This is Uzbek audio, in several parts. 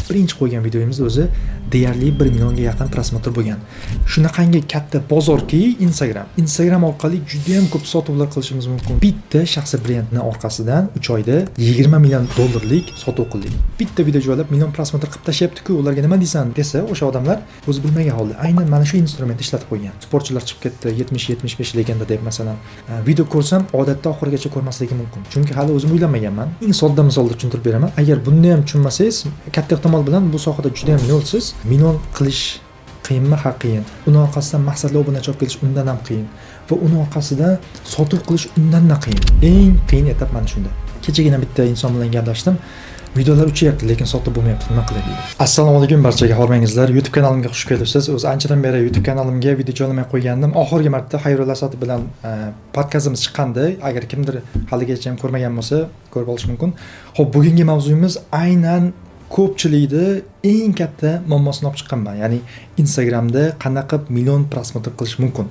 birinchi qo'ygan videomiz o'zi deyarli 1 millionga yaqin prosmotr bo'lgan. Shunaqangi katta bozorki Instagram orqali juda ham ko'p sotuvlar qilishimiz mumkin. Bitta shaxsiy brendning orqasidan 3 oyda 20 million dollarlik sotuv qildik. Bitta video joylab million prosmotr qilib tashyapti-ku, ularga nima deysan desa, o'sha odamlar o'zi bilmagan holda aynan mana shu instrumentni ishlatib qo'ygan. Sportchilar chiqib ketdi 70-75 legenda deb masalan. Video ko'rsam odatda oxirigacha ko'rmasligim mumkin. Chunki hali o'zim o'ylamaganman. Eng sodda misolda tushuntirib beraman. Agar bunni ham tushunmasangiz, katta ehtimol bilan bu sohada juda ham nolsiz. Million qilish qiyinmi? Ha, qiyin. Uni orqasidan maqsadli obunachi olib kelish undan ham qiyin. Va uni orqasidan sotuv qilish undan ham qiyin. Eng qiyin etap mana shunda. Kechagina bitta inson bilan gaplashdim. Videolar uchayapti, lekin sotib bo'lmayapti. Nima qilay deydi. Assalomu alaykum barchaga, hormangizlar. YouTube kanalimga xush kelibsiz. O'zi anchadan beri YouTube kanalimga video joylamay qo'ygandim. Oxirgi marta Xayrullo Asad bilan podkastimiz chiqqandi. Agar kimdir haligacha ham ko'rmagan bo'lsa, ko'rib olish mumkin. Xo'p, bugungi mavzuyimiz aynan ko'pchilikni eng katta muammosini olib chiqqanman. Ya'ni Instagramda qanaqa qilib million prosmotr qilish mumkin.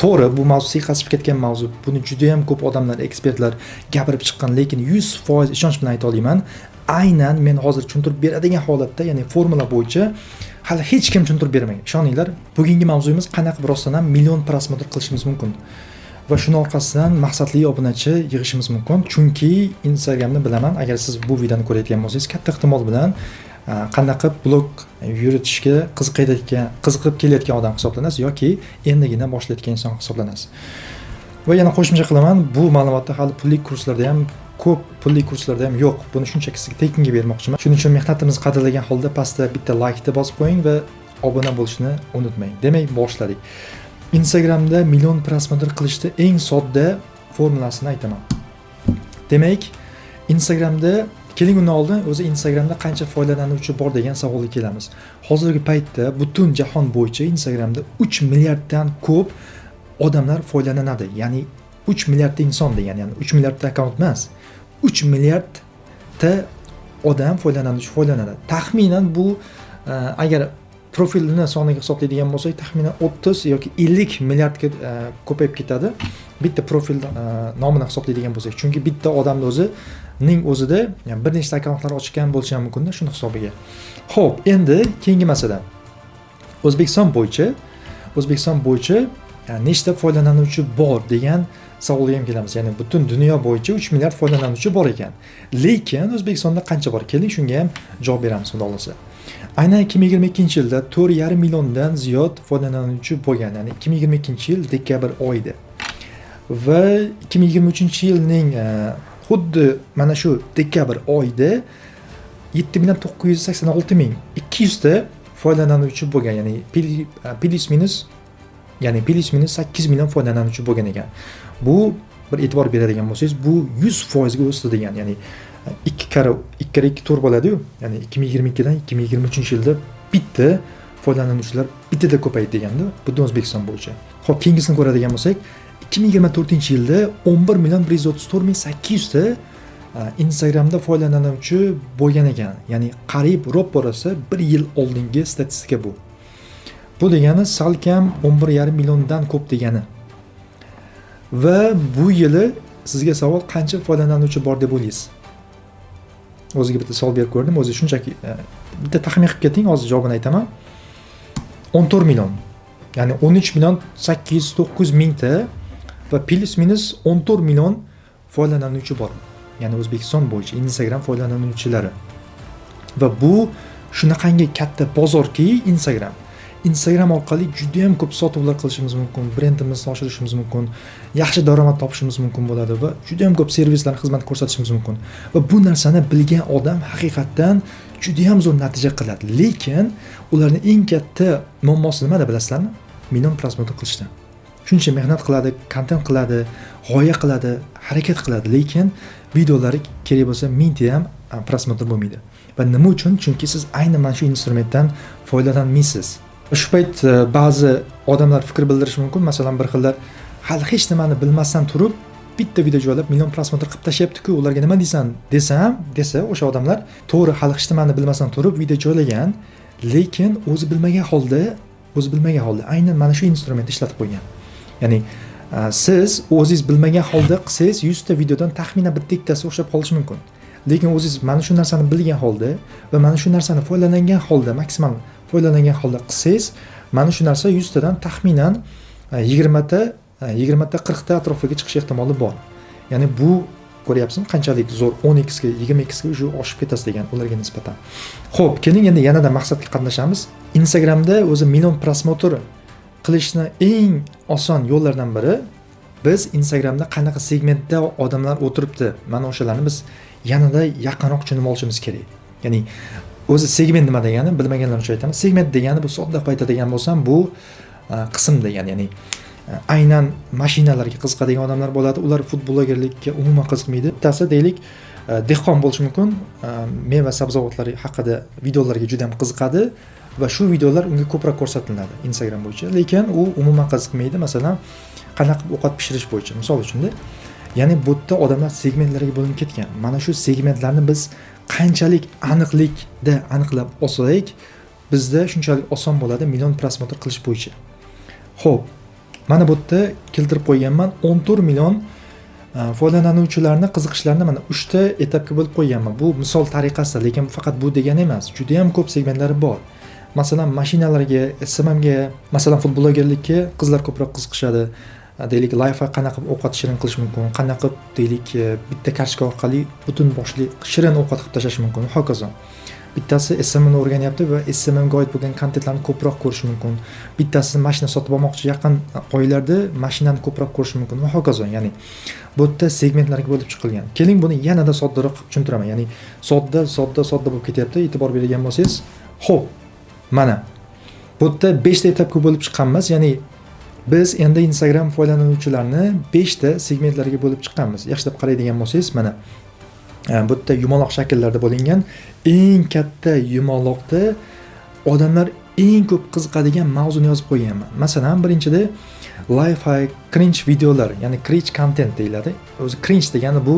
To'g'ri, bu mavzu siqasib ketgan mavzu. Buni juda ham ko'p odamlar, ekspertlar gapirib chiqqan, lekin 100% ishonch bilan ayta olaman. Aynan men hozir tushuntirib beradigan holatda, ya'ni formula bo'yicha hali hech kim tushuntirib bermagan. Ishoninglar, bugungi mavzuyimiz qanaqa qilib rostdan ham million prosmotr qilishimiz mumkin. Va shuni orqasidan maqsadli obunachi yig'ishimiz mumkin. Chunki Instagramni bilaman, agar siz bu videoni ko'rayotgan bo'lsangiz, katta ehtimol bilan qanaqa qilib blog yuritishga qiziqib kelayotgan odam hisoblanasiz yoki endigina boshlayotgan inson hisoblanasiz. Va yana qo'shimcha qilaman, bu ma'lumotni hali pullik kurslarda ham ko'p pulli kurslarda ham yo'q. Buni shunchaki sizga tekinga bermoqchiman. Shuning uchun mehnatimizni qadrlagan holda pastda bitta like-ni bosib qo'ying va obuna bo'lishni unutmang. Demak, boshladik. Instagramda million prosmotr qilishda eng sodda formulasini aytaman. Demak, Instagramda keling undan oldin o'zi Instagramda qancha foydalanuvchi bor degan savolga kelamiz. Hozirgi paytda butun jahon bo'yicha Instagramda 3 milliarddan ko'p odamlar foydalanadi. Ya'ni 3 milliardta inson degan, ya'ni 3 milliardta akkaunt emas. 3 milliardta odam foydalanadi. Taxminan bu agar profilni soniga hisoblaydigan bo'lsak, taxminan 30 yoki 50 milliardga ko'payib ketadi. Bitta profil nomini hisoblaydigan bo'lsak, chunki bitta odamning o'zida yani bir nechta akkauntlar ochgan bo'lishi ham mumkin-da shuni hisobiga. Xo'p, endi keyingi masala. O'zbekiston bo'yicha nechta foydalanuvchi bor degan savolga ham kelamiz. Ya'ni butun dunyo bo'yicha 3 milliard foydalanuvchi bor ekan. Lekin O'zbekistonda qancha bor? Keling shunga ham javob beramiz, xudo xolasa. Aynan 2022-yilda 4,5 milliondan ziyod foydalanuvchi bo'lgan. Ya'ni 2022-yil dekabr oyida. Va 2023-yilning xuddi mana shu dekabr oyida 7,986,200 ta foydalanuvchi bo'lgan. Ya'ni plus minus 8 million foydalanuvchi bo'lgan ekan. Bu bir e'tibor beradigan bo'lsangiz, bu 100% ga o'sdi degan. Ya'ni 2 kara 2 to'rt bo'ladi-yu. Ya'ni 2022 dan 2023-yilda bitta foydalanuvchilar bittada ko'paydi deganda, bu O'zbekiston bo'yicha. Xo'p, keyingisini ko'radigan bo'lsak, 2024-yilda 11,34800 ta Instagramda foydalanuvchi bo'lgan ekan. Ya'ni qariyb ro'parasi 1 yil oldingi statistika bu. Bu degani salkam 11,5 milliondan ko'p degani. Va bu yili sizga savol, qancha foydalanuvchi bor deb o'ylaysiz? O'ziga bitta savol berib ko'rdim. O'zi shunchaki bitta taxmin qilib keting, hozir javobini aytaman. 14 million. Ya'ni 13 million 809 ming ta va plus minus 14 million foydalanuvchi bor. Ya'ni O'zbekiston bo'yicha Instagram foydalanuvchilari. Va bu shunaqangi katta bozorki Instagram orqali juda ham ko'p sotuvlar qilishimiz mumkin, brendimizni oshirishimiz mumkin, yaxshi daromad topishimiz mumkin bo'ladi va juda ham ko'p servislar, xizmat ko'rsatishimiz mumkin. Va bu narsani bilgan odam haqiqatan juda ham zo'r natija qiladi. Lekin ularning eng katta muammosi nimada bilasizlarmi? Million prosmotr qilishda. Shuncha mehnat qiladi, kontent qiladi, g'oya qiladi, harakat qiladi, lekin videolari kerak bo'lsa 1000 ta ham prosmotr bo'lmaydi. Va nima uchun? Chunki siz aynan mana shu instrumentdan foydalanmaysiz. Shu payt ba'zi odamlar fikr bildirishi mumkin. Masalan, bir xillar hali hech nimani bilmasdan turib bitta video joylab million prosmotr qilib tashyapti-ku, ularga nima deysan desa, o'sha odamlar to'g'ri hali hech nimani bilmasdan turib video joylagan, lekin o'zi bilmagan holda aynan mana shu instrumentni ishlatib qo'ygan. Ya'ni siz o'zingiz bilmagan holda qilsangiz 100 ta videodan taxminan bitta ikkitasi o'xshab qolishi mumkin. Lekin o'zingiz mana shu narsani bilgan holda va mana shu narsani foydalangan holda, maksimal foydalangan holda qilsangiz, mana shu narsa 100 tadan taxminan 20 ta 40 ta atrofiga chiqish ehtimoli bor. Ya'ni bu ko'ryapsizmi qanchalik zo'r, 10x ga 20x ga уже oshib ketasiz degan ularga nisbatan. Xo'p, keling endi yanada maqsadga qatnashamiz. Instagramda o'zi million prosmotr qilishni eng oson yo'llardan biri biz Instagramda qanaqa segmentda odamlar o'tiribdi, mana o'shalarni biz yanada yaqinroq tushunib olishimiz kerak. Ya'ni o'zi segment nima degani bilmaganlar uchun aytaman. Segment degani bu sodda aytadigan bo'lsam bu qism degani, ya'ni aynan mashinalarga qiziqadigan odamlar bo'ladi. Ular futbolchilikka umuman qiziqmaydi. Bittasi deylik dehqon bo'lishi mumkin, meva sabzavotlar haqida videolarga juda ham qiziqadi va shu videolar unga ko'proq ko'rsatiladi Instagram bo'yicha. Lekin u umuman qiziqmaydi, masalan, qanaqa ovqat pishirish bo'yicha, misol uchun. Ya'ni bu yerda odamlar segmentlarga bo'linib ketgan. Mana shu segmentlarni biz qanchalik aniqlikda aniqlab olsak, bizda shunchalik oson bo'ladi million prosmotr qilish bo'yicha. Xo'p, mana bu yerda keltirib qo'yganman 14 million foydalanuvchilarni qiziqishlarini mana 3 ta etapga bo'lib qo'yganman. Bu misol tariqasida, lekin faqat bu degani emas. Juda ham ko'p segmentlari bor. Masalan, mashinalarga, SMMga, masalan, futbolchilikka qizlar ko'proq qiziqishadi. Deylik, life qanaqa ovqat shirin qilish mumkin, qanaqa deylik bitta kartochka orqali butun boshli shirin ovqat qilib tashlash mumkin, hokazo. Bittasi SMM ni o'rganyapti va SMM ga oid bo'lgan kontentlarni ko'proq ko'rish mumkin. Bittasi mashina sotib olmoqchi, yaqin oylarda mashinani ko'proq ko'rish mumkin va hokazo. Ya'ni bu yerda segmentlarga bo'lib chiqilgan. Keling buni yanada soddaroq tushuntiraman. Ya'ni sodda bo'lib ketyapti, e'tibor bergan bo'lsangiz. Xo'p, mana bu yerda 5 ta etapga bo'lib chiqqanmiz. Ya'ni biz endi Instagram foydalanuvchilarini 5 ta segmentlarga bo'lib chiqqanmiz. Yaxshilab qaraydigan bo'lsangiz, mana bu yerda yumaloq shakllarda bo'lingan. Eng katta yumaloqda odamlar eng ko'p qiziqadigan mavzuni yozib qo'yganman. Masalan, birinchida life cringe videolar, ya'ni cringe content deyiladi. O'zi cringe degani bu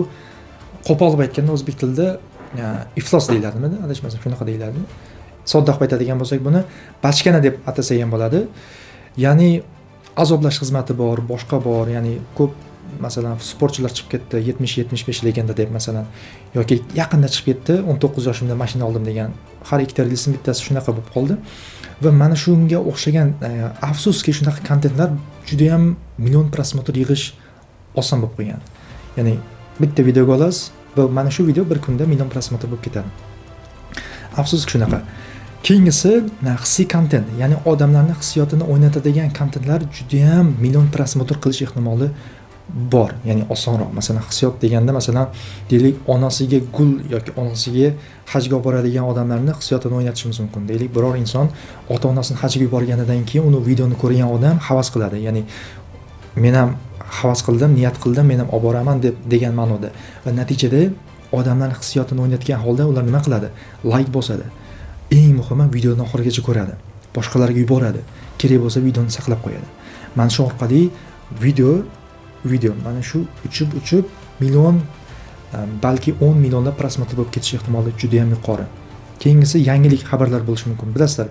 qo'pol aytganda o'zbek tilida iflos deyiladimi? Adashmasam shunaqa deyiladi. Sodda qilib aytadigan bo'lsak, buni bachkana deb atasa ham bo'ladi. Ya'ni azoblash xizmati bor, boshqa bor, ya'ni ko'p masalan sportchilar chiqib ketdi 70-75 legenda deb masalan, yoki yaqinda chiqib ketdi 19 yoshimda mashina oldim degan har ikkita reelsning bittasi shunaqa bo'lib qoldi va mana shunga o'xshagan afsuski shunaqa kontentlar juda ham million prosmotr yig'ish oson bo'lib qolgan. Ya'ni bitta videoga olasiz va mana shu video bir kunda million prosmotr bo'lib ketadi. Afsuski shunaqa. Keyingisi hissiy kontent, ya'ni odamlarning hissiyotini o'ynatadigan kontentlar juda ham million prosmotr qilish ehtimoli bor, ya'ni osonroq. Masalan, hissiyot deganda masalan, deylik, onasiga gul yoki onasiga hajga olib boradigan odamlarning hissiyotini o'ynatishimiz mumkin. Deylik, biror inson ota-onasini hajga yuborganidan keyin uni videoni ko'rgan odam havas qiladi. Ya'ni men ham havas qildim, niyat qildim, men ham olib boraman degan ma'noda. Va natijada odamlarning hissiyotini o'ynatgan holda ular nima qiladi? Like bosadi. Eng muhimi, videoni oxirigacha ko'radi. Boshqalarga yuboradi. Kerak bo'lsa videoni saqlab qo'yadi. Mana shu orqali video mana shu uchib million, balki 10 millionlab prosmotr bo'lib ketish ehtimoli juda ham yuqori. Keyingisi yangilik xabarlar bo'lishi mumkin. Bilasizlar,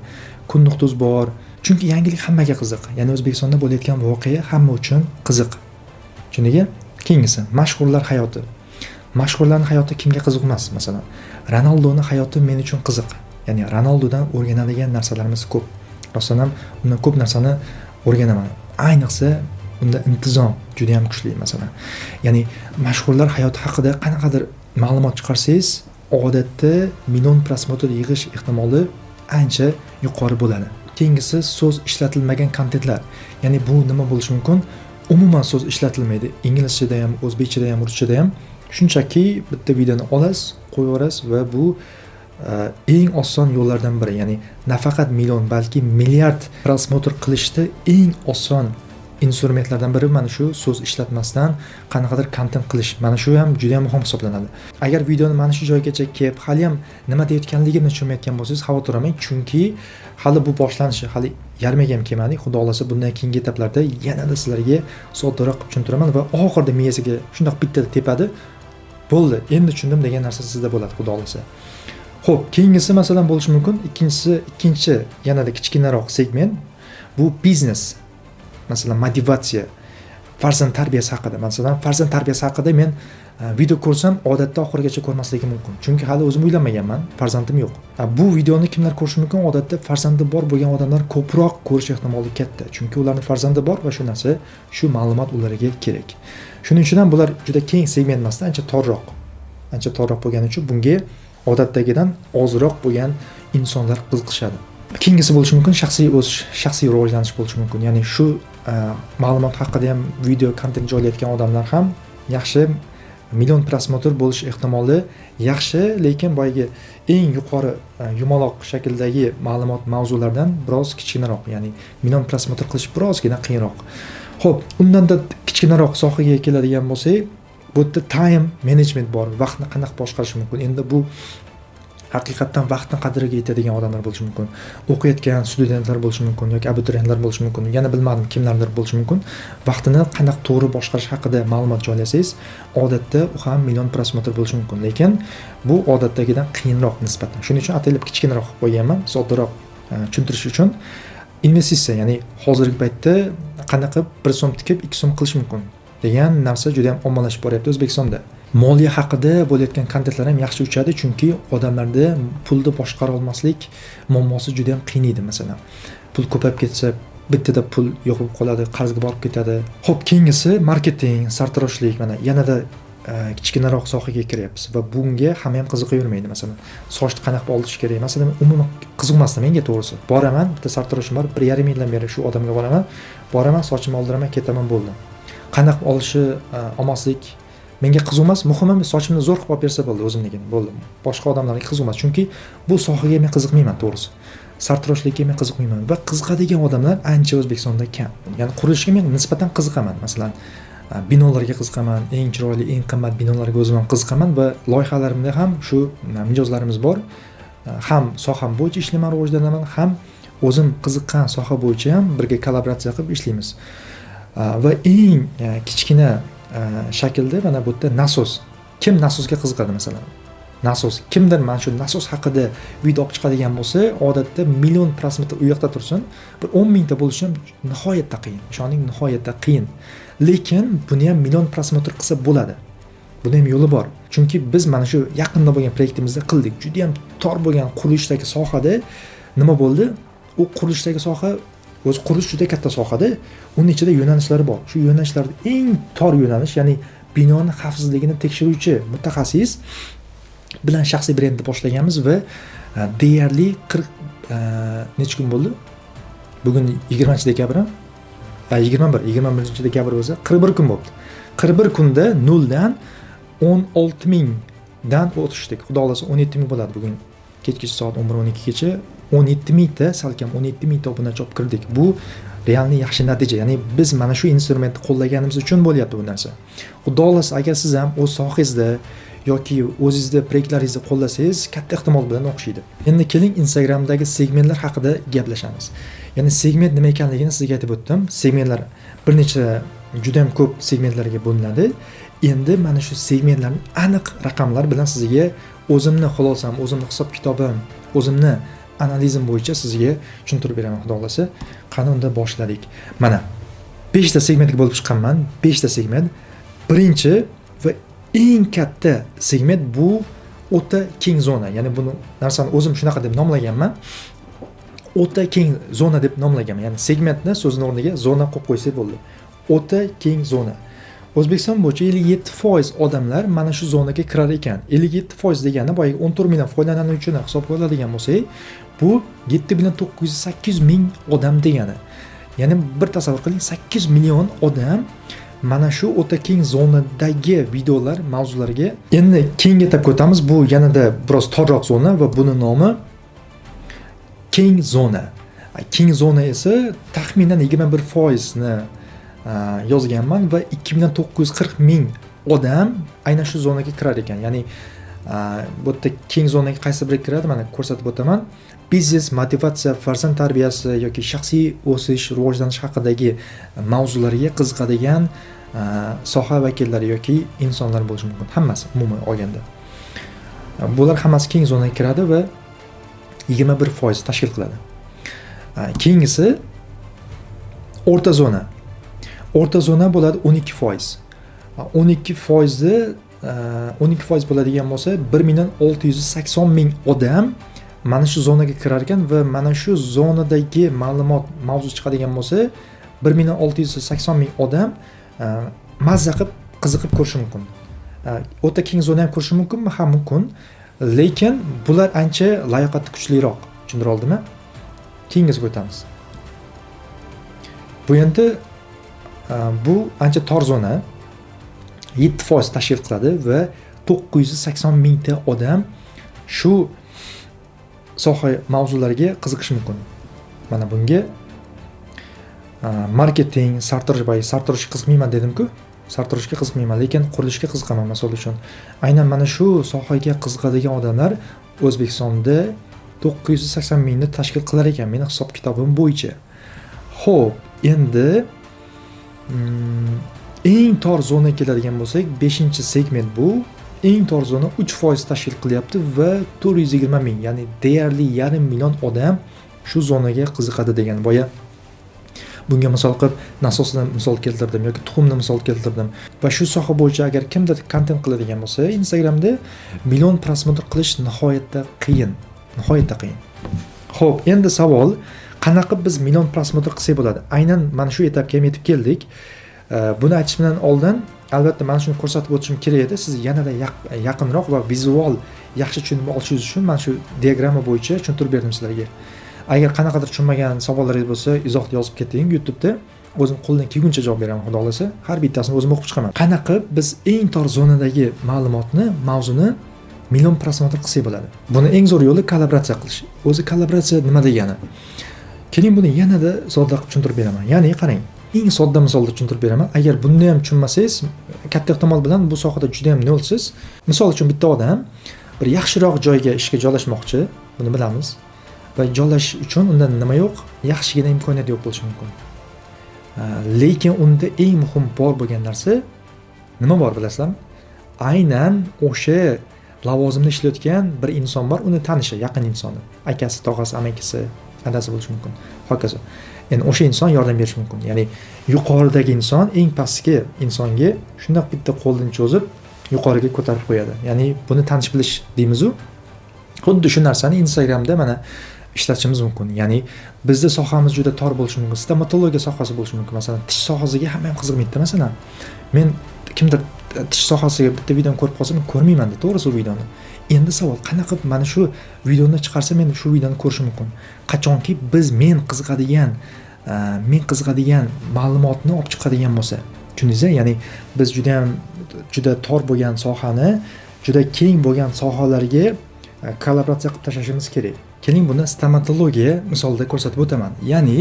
kun.uz bor. Chunki yangilik hammaga qiziq. Ya'ni O'zbekistonda bo'layotgan voqea hamma uchun qiziq. Shuningdek, keyingisi mashhurlar hayoti. Mashhurlarning hayoti kimga qiziq emas? Masalan, Ronaldoning hayoti men uchun qiziq. Ya'ni Ronaldodan o'rganadigan narsalarimiz ko'p. Rostdan ham undan ko'p narsani o'rganaman. Ayniqsa unda intizom juda ham kuchli masalan. Ya'ni mashhurlar hayoti haqida qanaqadir ma'lumot chiqarsangiz, odatda million prosmotr yig'ish ehtimoli ancha yuqori bo'ladi. Keyingisi so'z ishlatilmagan kontentlar. Ya'ni bu nima bo'lishi mumkin? Umuman so'z ishlatilmaydi. Inglizchada ham, o'zbekchada ham, ruschada ham. Shunchaki bitta videoni olasiz, qo'yaverasiz va bu eng oson yo'llardan biri. Ya'ni nafaqat million, balki milliard prosmotr qilishda eng oson instrumentlardan biri mana shu so'z ishlatmasdan qanaqadir kontent qilish. Mana shu ham juda ham muhim hisoblanadi. Agar videoni mana shu joygacha kelib, hali ham nima deyotganligimni tushunmayotgan bo'lsangiz, xavotir olmang, chunki hali bu boshlanishi, hali yarmiga ham kelmadik. Xudo xolasa bundan keyingi etaplarda yanada sizlarga soddaroq qilib tushuntiraman va oxirida miyasiga shundoq bitta tepadi. Bo'ldi, endi tushundim degan narsa sizda bo'ladi, xudo xolasa. Xo'p, keyingisi masalan bo'lishi mumkin. Ikkinchi yanada kichkinaroq segment bu biznes. Masalan, motivatsiya, farzand tarbiyasi haqida. Masalan, farzand tarbiyasi haqida men video ko'rsam odatda oxirigacha ko'rmasligim mumkin. Chunki hali o'zim uylanmaganman, farzandim yo'q. Bu videoni kimlar ko'rishi mumkin? Odatda farzandi bor bo'lgan odamlar ko'proq ko'rish ehtimoli katta. Chunki ularning farzandi bor va shu narsa, shu ma'lumot ularga kerak. Shuning uchun ham bular juda keng segment emasdan ancha torroq bo'lgani uchun bunga odatdagidan ozroq bo'lgan insonlar qiziqishadi. Keyingisi bo'lishi mumkin shaxsiy o'sish, shaxsiy rivojlanish bo'lishi mumkin. Ya'ni shu ma'lumot haqida ham video kontent joylayotgan odamlar ham yaxshi million prosmotr bo'lish ehtimoli yaxshi, lekin boyagi eng yuqori yumaloq shakldagi ma'lumot mavzulardan biroz kichkinaroq, ya'ni million prosmotr qilish birozgina qiyinroq. Xo'p, undan-da kichkinaroq sohaga keladigan bo'lsak, bu yerda time management bor. Vaqtni qanday boshqarish mumkin? Endi bu haqiqatdan vaqtni qadriga yetadigan odamlar bo'lishi mumkin. O'qiyotgan studentlar bo'lishi mumkin yoki abituriyentlar bo'lishi mumkin. Yana bilmadim kimlardir bo'lishi mumkin. Vaqtini qanday to'g'ri boshqarish haqida ma'lumot joylasangiz, odatda u ham million prosmotr bo'lishi mumkin. Lekin bu odatdagidan qiyinroq nisbatan. Shuning uchun atalib kichkinaroq qilib qo'yganman, soddaroq tushuntirish uchun. Investitsiya, ya'ni hozirgi paytda qanday qilib 1 so'm tikib 2 so'm qilish mumkin degan narsa juda ham ommalashib boryapti O'zbekistonda. Moliya haqida bo'layotgan kontentlar ham yaxshi uchadi, chunki odamlarda pulni boshqara olmaslik muammosi juda ham qiynaydi. Masalan, pul ko'payib ketsa, bittada pul yo'q bo'lib qoladi, qarzga borib ketadi. Xo'p, keyingisi marketing, sartaroshlik. Mana yanada kichkinaroq sohaga kiryapmiz va bunga hamma ham qiziqavermaydi. Masalan, sochni qanaqa olish kerak? Masalan, umuman qiziqmasdi menga to'g'risi. Boraman, bitta sartaroshim bor, 1,5 yildan beri shu odamga boraman, sochimni oldiraman, ketaman, bo'ldi. Qanaqa olishi, olmaslik menga qiziq emas, muhimi sochimni zo'r qilib olib bersa bo'ldi, o'zimnikini, bo'ldi. Boshqa odamlarga qiziq emas, chunki bu sohaga men qiziqmayman to'g'risi. Sartaroshlikka men qiziqmayman va qiziqadigan odamlar ancha O'zbekistonda kam. Ya'ni qurilishga men nisbatan qiziqaman. Masalan, binolarga qiziqaman, eng chiroyli, eng qimmat binolarga o'zim ham qiziqaman va loyihalarimda ham shu mijozlarimiz bor. Ham soham bo'yicha ishlayman, rivojlanaman, ham o'zim qiziqqan soha bo'yicha ham birga kollaboratsiya qilib ishlaymiz. Va eng kichkina shaklda mana bu yerda nasos. Kim nasosga qiziqadi masalan? Nasos. Kimdir mana shu nasos haqida video olib chiqadigan bo'lsa, odatda million prosmotr u yoqda tursin, bir 10 mingta bo'lishi ham nihoyatda qiyin. Ishoning, nihoyatda qiyin. Lekin buni ham million prosmotr qilsa bo'ladi. Buni ham yo'li bor. Chunki biz mana shu yaqinda bo'lgan proyektimizda qildik. Juda ham tor bo'lgan qurilishdagi sohada nima bo'ldi? U qurilishdagi soha o'z qurilish juda katta sohada, uning ichida yo'nalishlari bor. Shu yo'nalishlarda eng tor yo'nalish, ya'ni binoni xavfsizligini tekshiruvchi mutaxassis bilan shaxsiy brendni boshlaganmiz va deyarli 40 necha kun bo'ldi? Bugun 20-dekabr, 21-dekabr bo'lsa 41 kun bo'ldi. 41 kunda 0 dan 16 mingdan o'tishdik. Xudo xolasa 17 ming bo'ladi bugun. Kechgacha soat 11-12 gacha 17 mingta, salkam 17 mingta obunachi olib kirdik. Bu realni yaxshi natija. Ya'ni biz mana shu instrumentni qo'llaganimiz uchun bo'lyapti bu narsa. Xudo xolasa agar siz ham o'z sohangizda yoki o'zingizda proyektlaringizni qo'llasangiz, katta ehtimol bilan o'xshaydi. Endi keling Instagramdagi segmentlar haqida gaplashamiz. Ya'ni segment nima ekanligini sizga aytib o'tdim. Segmentlar bir necha juda ham ko'p segmentlarga bo'linadi. Endi mana shu segmentlarning aniq raqamlar bilan sizga o'zimni xulosam, o'zimni hisob-kitobim, o'zimni analizim bo'yicha sizga tushuntirib beraman, xudo xolasa. Qani unda boshladik. Mana 5 ta segmentga bo'lib chiqqanman. 5 ta segment. Birinchi va eng katta segment bu o'ta keng zona. Ya'ni buni narsani o'zim shunaqa deb nomlaganman. O'ta keng zona deb nomlaganman. Ya'ni segmentni so'zning o'rniga zona qo'yib qo'ysak bo'ldi. O'ta keng zona. O'zbekiston bo'yicha 57% odamlar mana shu zonaga kirar ekan. 57% degani boyagi 14 million foydalanuvchini hisobga oladigan bo'lsak, bu 7.908 ming odam degani. Ya'ni bir tasavvur qiling, 8 million odam mana shu o'ta keng zonadagi videolar, mavzularga. Endi keyinga ta'qib o'tamiz. Bu yanada biroz torroq zona va buni nomi keng zona. Keng zona esa taxminan 21% ni yozganman va 2.940 ming odam aynan shu zonaga kirar ekan. Ya'ni bu yerda keng zonaga qaysi biri kiradi? Mana ko'rsatib o'taman. Biznes, motivatsiya, farzand tarbiyasi yoki shaxsiy o'sish, rivojlanish haqidagi mavzularga qiziqadigan soha vakillari yoki insonlar bo'lishi mumkin. Hammasi umuman olganda. Bular hammasi keng zonaga kiradi va 21% tashkil qiladi. Keyingisi o'rta zona. O'rta zona bo'ladi 12%. 12% 12% bo'ladigan bo'lsa 1,680,000 odam mana shu zonaga kirar ekan va mana shu zonadagi ma'lumot mavzu chiqadigan bo'lsa 1,680,000 odam mazza qilib qiziqib ko'rishi mumkin. O'ta keng zona ham ko'rishi mumkinmi? Ha, mumkin. Lekin bular ancha layoqati kuchliroq. Tushundira oldimmi? Keyingisiga o'tamiz. Bu endi bu ancha tor zona 7% tashkil qiladi va 980,000 ta odam shu soha mavzulariga qiziqishi mumkin. Mana bunga marketing, sartaroshga qiziqmayman dedim-ku. Sartaroshga qiziqmayman, lekin qurilishga qiziqaman misol uchun. Aynan mana shu sohaga qiziqadigan odamlar O'zbekistonda 980,000 ni tashkil qilar ekan meni hisob-kitobim bo'yicha. Xo'p, endi eng tor zonaga keladigan bo'lsak, 5-segment bu. Eng tor zona 3% tashkil qilyapti va 420,000, ya'ni deyarli 500,000 odam shu zonaga qiziqadi degan. Boya bunga misol qilib nasosdan misol keltirdim yoki tuxumni misol keltirdim. Va shu soha bo'yicha agar kimdir kontent qiladigan bo'lsa, Instagramda million prosmotr qilish nihoyatda qiyin. Xo'p, endi savol, qanaqa biz million prosmotr qilsak bo'ladi? Aynan mana shu etapga ham yetib keldik. Buni aytish bilan oldin albatta mana shuni ko'rsatib o'tishim kerak edi. Siz yanada yaqinroq va vizual yaxshi tushunib olishingiz uchun mana shu diagramma bo'yicha tushuntirib berdim sizlarga. Agar qanaqadir tushunmagan savollaringiz bo'lsa, izohni yozib keting YouTube'da. O'zim qo'ldan kelguncha javob beraman, xudo xolasa. Har bittasini o'zim o'qib chiqaman. Qanaqa biz eng tor zonadagi ma'lumotni, mavzuni million prosmotr qilsak bo'ladi? Buni eng zo'r yo'li kollaboratsiya qilish. O'zi kollaboratsiya nima degani? Keling buni yanada sodda qilib tushuntirib beraman. Ya'ni qarang, eng sodda misolda tushuntirib beraman. Agar buni ham tushunmasangiz, katta ehtimol bilan bu sohada juda ham nolsiz. Misol uchun bitta odam bir yaxshiroq joyga ishga joylashmoqchi, buni bilamiz. Va joylashish uchun unda nima yo'q? Yaxshigina imkoniyat yo'q bo'lishi mumkin. Lekin unda eng muhim bor bo'lgan narsa nima bor bilasizlarmi? Aynan o'sha lavozimda ishlayotgan bir inson bor, uni tanishi, yaqin insoni, akasi, tog'asi, amakisi, adasi bo'lishi mumkin. Hokazo. Endi o'sha inson yordam berishi mumkin. Ya'ni yuqoridagi inson eng pastki insonga shunday bitta qo'ldan cho'zib yuqoriga ko'tarib qo'yadi. Ya'ni buni tanish bilish deymiz-ku. Xuddi shu narsani Instagramda mana ishlatishimiz mumkin. Ya'ni bizda sohamiz juda tor bo'lishi mumkin. Stomatologiya sohasi bo'lishi mumkin. Masalan, tish sohasiga hamma ham qiziqmaydi. Masalan, men kimdir tish sohasiga bitta videoni ko'rib qolsam, ko'rmayman-da, to'g'risi u videoni. Endi savol, qanaqa mana shu videoni chiqarsa men shu videoni ko'rishim mumkin? Qachonki biz men qiziqadigan ma'lumotni olib chiqadigan bo'lsa. Tushundingizmi? Ya'ni biz juda tor bo'lgan sohani, juda keng bo'lgan sohalarga kollaboratsiya qilib tashlashimiz kerak. Keling buni stomatologiya misolida ko'rsatib o'taman. Ya'ni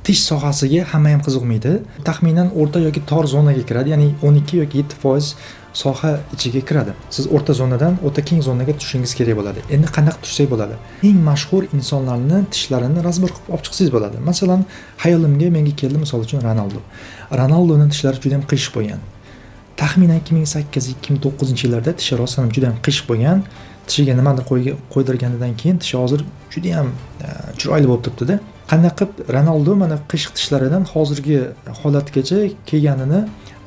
tish sohasiga hamma ham qiziqmaydi. Taxminan o'rta yoki tor zonaga kiradi, ya'ni 12 yoki 7% soha ichiga kiradi. Siz o'rta zonadan o'ta keng zonaga tushishingiz kerak bo'ladi. Endi qanaqa tushsak bo'ladi? Eng mashhur insonlarning tishlarini razbor qilib olib chiqsangiz bo'ladi. Masalan, menga keldi misol uchun Ronaldo. Ronaldoning tishlari juda ham qiyshiq bo'lgan. Taxminan 2008-2009-yillarda tishi rostdan juda ham qiyshiq bo'lgan. Tishiga nimadir qo'ydirganidan keyin tishi hozir juda ham chiroyli bo'lib turibdi-da. Qanday qilib Ronaldo mana qiyshiq tishlaridan hozirgi holatgacha kelganini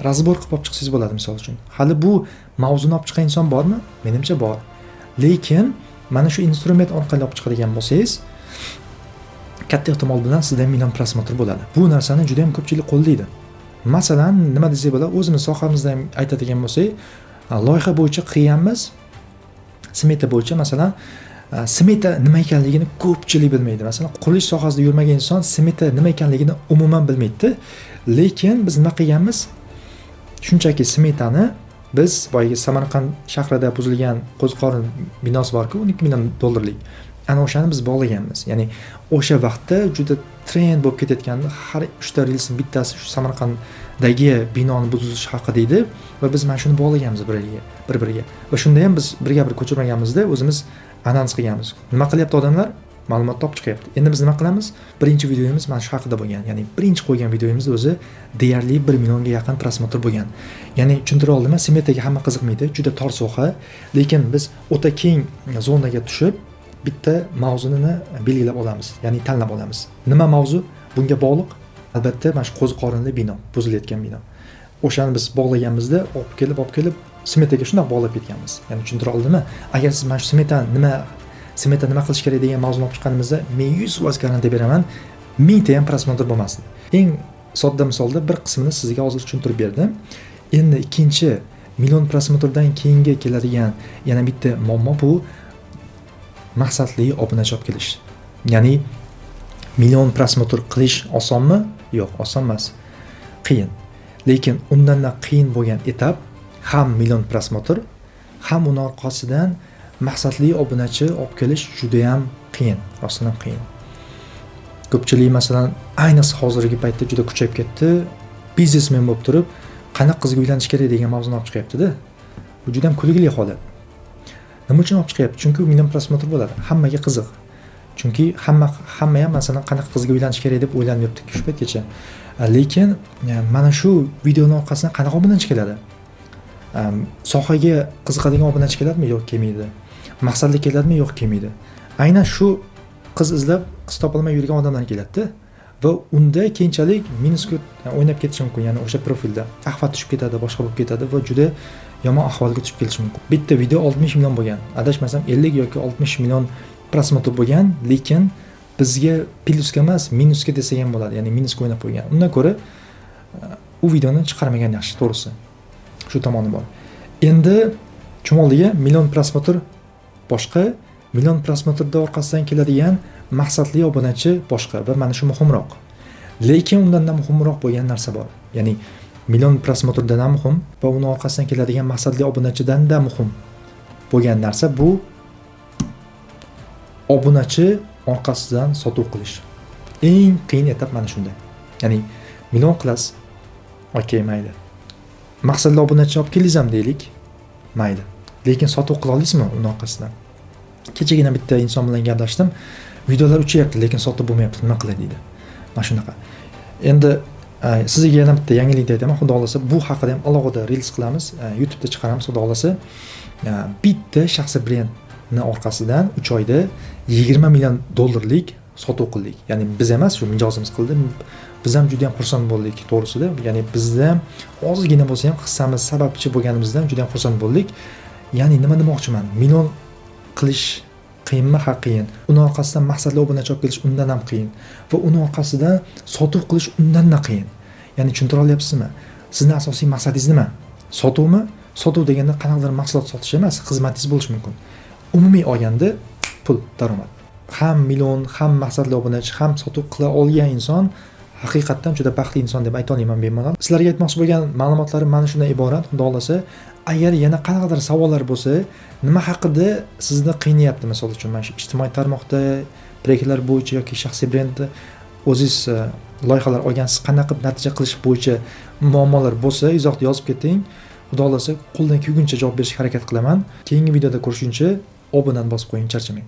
razbor qilib olib chiqsangiz bo'ladi misol uchun. Hali bu mavzuni olib chiqqan inson bormi? Menimcha bor. Lekin mana shu instrument orqali olib chiqadigan bo'lsangiz, katta ehtimol bilan sizda million prosmotr bo'ladi. Bu narsani juda ham ko'pchilik qo'llaydi. Masalan, nima desak bo'ladi? O'zimiz sohamizda ham aytadigan bo'lsak, loyiha bo'yicha qilganmiz. Smeta bo'yicha masalan, smeta nima ekanligini ko'pchilik bilmaydi. Masalan, qurilish sohasida yurmagan inson smeta nima ekanligini umuman bilmaydi. Lekin biz nima qilganmiz? Shunchaki smetani biz boyagi Samarqand shahrida buzilgan Qo'ziqorin binosi bor-ku, 12 million dollarlik. Ana o'shani biz bog'laganmiz. Ya'ni o'sha vaqtda juda trend bo'lib ketayotganda har 3 ta rilsning bittasi shu Samarqanddagi binoni buzilishi haqida edi va biz mana shuni bog'laganmiz bir-biriga. Va shunda ham biz bir ko'chirmaganmizda o'zimiz anons qilganmiz. Nima qilyapti odamlar? Ma'lumot topib chiqyapti. Endi biz nima qilamiz? Birinchi videomiz mana shu haqida bo'lgan. Ya'ni birinchi qo'ygan videomiz o'zi deyarli 1 millionga yaqin prosmotr bo'lgan. Ya'ni tushuntira oldimmi? Smetaga hamma qiziqmaydi, juda tor soha, lekin biz o'ta keng zonaga tushib bitta mavzuni belgilab olamiz, ya'ni tanlab olamiz. Nima mavzu? Bunga bog'liq albatta mana shu Qo'ziqorinli bino, buzilayotgan bino. o'shani biz bog'laganmizda olib kelib smetaga shundoq bog'lab ketganmiz. Ya'ni tushuntira oldimmi? Agar siz mana shu smeta nima qilish kerak degan mavzuni olib chiqqanimizda men 100% garantiya beraman, 1000 ta ham prosmotr bo'lmasdi. Eng sodda misolda bir qismini sizga hozir tushuntirib berdim. Endi ikkinchi million prosmotrdan keyingi keladigan yana bitta muammo bu maqsadli obunachi olib kelish. Ya'ni million prosmotr qilish osonmi? Yo'q, oson emas. Qiyin. Lekin undan qiyin bo'lgan etap ham million prosmotr, ham uni orqasidan maqsadli obunachi olib kelish juda ham qiyin, rostdan ham qiyin. Ko'pchilik masalan, ayniqsa hozirgi paytda juda kuchayib ketdi. Biznesmen bo'lib turib, qanaqa qizga uylanish kerak degan mavzuni olib chiqyapti-da. Bu juda ham kulgili holat. Nima uchun olib chiqyapti? Chunki million prosmotr bo'ladi. Hammaga qiziq. Chunki hamma ham masalan qanaqa qizga uylanish kerak deb o'ylanib yuribdi shu paytgacha. Lekin mana shu videoning orqasidan qanaqa obunachi keladi? Sohaga qiziqadigan obunachi keladimi? Yo'q, kelmaydi. Maqsadli keladimi? Yo'q, kelmaydi. Aynan shu qiz izlab qiz topolmay yurgan odamlar keladi va unda keyinchalik minusga o'ynab ketishi mumkin. Ya'ni o'sha profilda axlat tushib ketadi, boshqa bo'lib ketadi va juda yomon ahvolga tushib ketishi mumkin. Bitta video 60 million bo'lgan. Adashmasam 50 yoki 60 million prosmotr bo'lgan, lekin bizga plyusga emas, minusga desak ham bo'ladi. Ya'ni minusga o'ynab qo'ygan. Undan ko'ra u videoni chiqarmagan yaxshi, to'g'risi. Shu tomoni bor. Endi chumoliga million prosmotr boshqa, million prosmotrda orqasidan keladigan maqsadli obunachi boshqa va mana shu muhimroq. Lekin undan ham muhimroq bo'lgan narsa bor. Ya'ni million prosmotrdan ham muhim va uni orqasidan keladigan maqsadli obunachidan da muhim bo'lgan narsa bu obunachi orqasidan sotuv qilish. Eng qiyin etap mana shunda. Ya'ni million qilas. Okey, mayli. Maqsadli obunachi olib kelizam deylik. Mayli. Lekin sotuv qila olasizmi uni orqasidan? Kechagina bitta inson bilan gaplashdim. Videolar uchayapti, lekin sotib bo'lmayapti. Nima qilay deydi. Mana shunaqa. Endi sizga yana bitta yangilik aytaman. Xudo xolasa bu haqida ham alohida reels qilamiz. YouTube'da chiqaramiz, xudo xolasa. Bitta shaxsi brendni orqasidan 3 oyda 20 million dollarlik sotuv qildik. Ya'ni biz emas, shu mijozimiz qildi. Biz ham juda ham xursand bo'ldik, to'g'risida. Ya'ni bizda ozgina bo'lsa ham hissamiz sababchi bo'lganimizdan juda ham xursand bo'ldik. Ya'ni nima demoqchiman? Million qilish qiyinmi? Ha, qiyin. Uni orqasidan maqsadli obunachi olib kelish undan ham qiyin. Va uni orqasidan sotuv qilish undan ham qiyin. Ya'ni tushuntira olyapsizmi? Sizning asosiy maqsadingiz nima? Sotuvmi? Sotuv deganda qanaqadir mahsulot sotish emas, xizmatingiz bo'lishi mumkin. Umumiy olganda pul, daromad. Ham million, ham maqsadli obunachi, ham sotuv qila olgan inson haqiqatan juda baxtli inson deb ayta olaman bemalol. Sizlarga aytmoqchi bo'lgan ma'lumotlarim mana shundan iborat. Xudo xolasa, agar yana qanaqadir savollar bo'lsa, nima haqida sizni qiynayapti, misol uchun mana shu ijtimoiy tarmoqda proyektlar bo'yicha yoki shaxsiy brendda o'zingiz loyihalar olgansiz, qanaqa natija qilish bo'yicha muammolar bo'lsa, izohda yozib keting. Xudo xolasa, qo'ldan kelguncha javob berishga harakat qilaman. Keyingi videoda ko'rishguncha obunani bosib qo'ying, charchamang.